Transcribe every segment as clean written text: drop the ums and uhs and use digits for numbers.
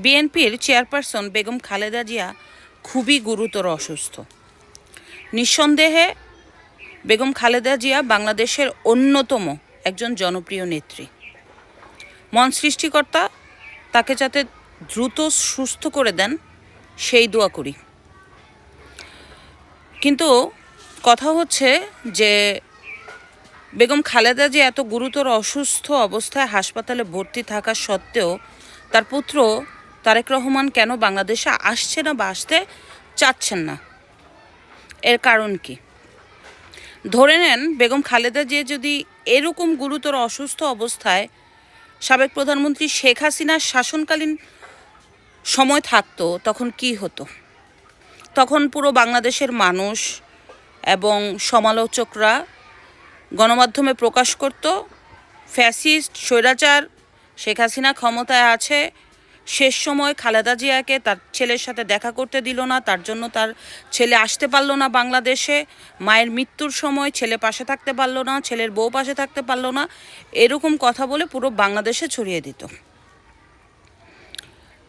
বিএনপির চেয়ারপারসন বেগম খালেদা জিয়া খুবই গুরুতর অসুস্থ। নিঃসন্দেহে বেগম খালেদা জিয়া বাংলাদেশের অন্যতম একজন জনপ্রিয় নেত্রী। মন সৃষ্টিকর্তা তাকে যাতে দ্রুত সুস্থ করে দেন সেই দোয়া করি। কিন্তু কথা হচ্ছে যে বেগম খালেদা জিয়া এত গুরুতর অসুস্থ অবস্থায় হাসপাতালে ভর্তি থাকা সত্ত্বেও তার পুত্র তারেক রহমান কেন বাংলাদেশে আসছে না বা আসতে চাচ্ছেন না, এর কারণ কি? ধরে নেন বেগম খালেদা জিয়া যদি এরকম গুরুতর অসুস্থ অবস্থায় সাবেক প্রধানমন্ত্রী শেখ হাসিনার শাসনকালীন সময় থাকতো, তখন কি হতো? তখন পুরো বাংলাদেশের মানুষ এবং সমালোচকরা গণমাধ্যমে প্রকাশ করত ফ্যাসিস্ট স্বৈরাচার শেখ হাসিনা ক্ষমতায় আছে, শেষ সময় খালেদা জিয়াকে তার ছেলের সাথে দেখা করতে দিল না, তার জন্য তার ছেলে আসতে পারলো না বাংলাদেশে, মায়ের মৃত্যুর সময় ছেলে পাশে থাকতে পারলো না, ছেলের বউ পাশে থাকতে পারলো না, এরকম কথা বলে পুরো বাংলাদেশে ছড়িয়ে দিত।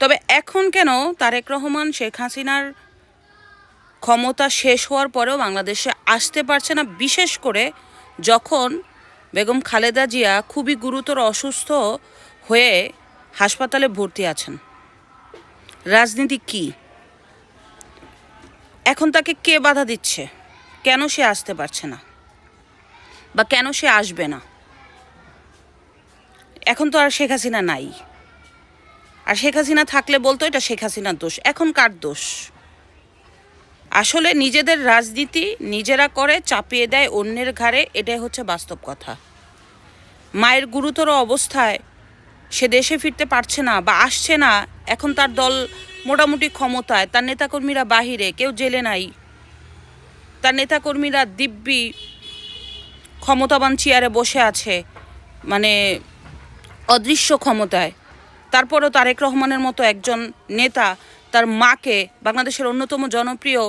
তবে এখন কেন তারেক রহমান শেখ হাসিনার ক্ষমতা শেষ হওয়ার পরেও বাংলাদেশে আসতে পারছে না, বিশেষ করে যখন বেগম খালেদা জিয়া খুবই গুরুতর অসুস্থ হয়ে হাসপাতালে ভর্তি আছেন? রাজনীতি কি? এখন তাকে কে বাধা দিচ্ছে? কেন সে আসতে পারছে না বা কেন সে আসবে না? এখন তো আর শেখ হাসিনা নাই, আর শেখ হাসিনা থাকলে বলতো এটা শেখ হাসিনার দোষ। এখন কার দোষ? আসলে নিজেদের রাজনীতি নিজেরা করে চাপিয়ে দেয় অন্যের ঘাড়ে, এটাই হচ্ছে বাস্তব কথা। মায়ের গুরুতর অবস্থায় সে দেশে ফিরতে পারছে না বা আসছে না, এখন তার দল মোটামুটি ক্ষমতায়, তার নেতাকর্মীরা বাহিরে, কেউ জেলে নাই, তার নেতাকর্মীরা দিব্যি ক্ষমতাবান চেয়ারে বসে আছে, মানে অদৃশ্য ক্ষমতায়। তারপরেও তারেক রহমানের মতো একজন নেতা তার মাকে, বাংলাদেশের অন্যতম জনপ্রিয়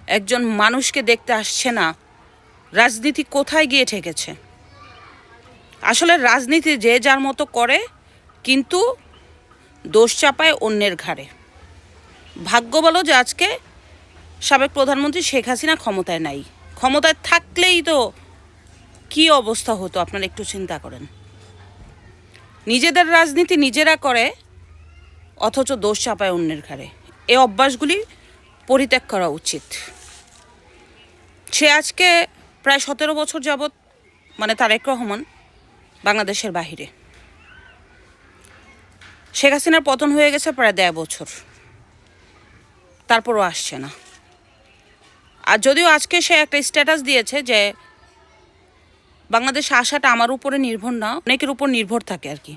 একজন মানুষকে দেখতে আসছে না। রাজনীতি কোথায় গিয়ে ঠেকেছে? আসলে রাজনীতি যে যার মতো করে, কিন্তু দোষ চাপায় অন্যের ঘাড়ে। ভাগ্য বলো যে আজকে সাবেক প্রধানমন্ত্রী শেখ হাসিনা ক্ষমতায় নাই। ক্ষমতায় থাকলেই তো কি অবস্থা হতো আপনারা একটু চিন্তা করেন। নিজেদের রাজনীতি নিজেরা করে, অথচ দোষ চাপায় অন্যের ঘাড়ে। এই অভ্যাসগুলি পরিত্যাগ করা উচিত। সে আজকে প্রায় 17 বছর যাবৎ, মানে তারেক রহমান বাংলাদেশের বাহিরে। শেখ হাসিনার পতন হয়ে গেছে প্রায় 1.5 বছর, তারপরও আসছে না। আর যদিও আজকে সে একটা স্ট্যাটাস দিয়েছে যে বাংলাদেশে আসাটা আমার উপরে নির্ভর না, অনেকের উপর নির্ভর থাকে আর কি।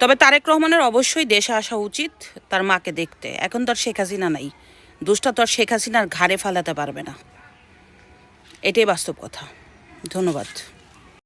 তবে তারেক রহমানের অবশ্যই দেশে আসা উচিত তার মাকে দেখতে। এখন তো আর শেখ হাসিনা নাই, দোষটা তো আর শেখ হাসিনার ঘাড়ে ফেলাতে পারবে না, এটাই বাস্তব কথা। ধন্যবাদ।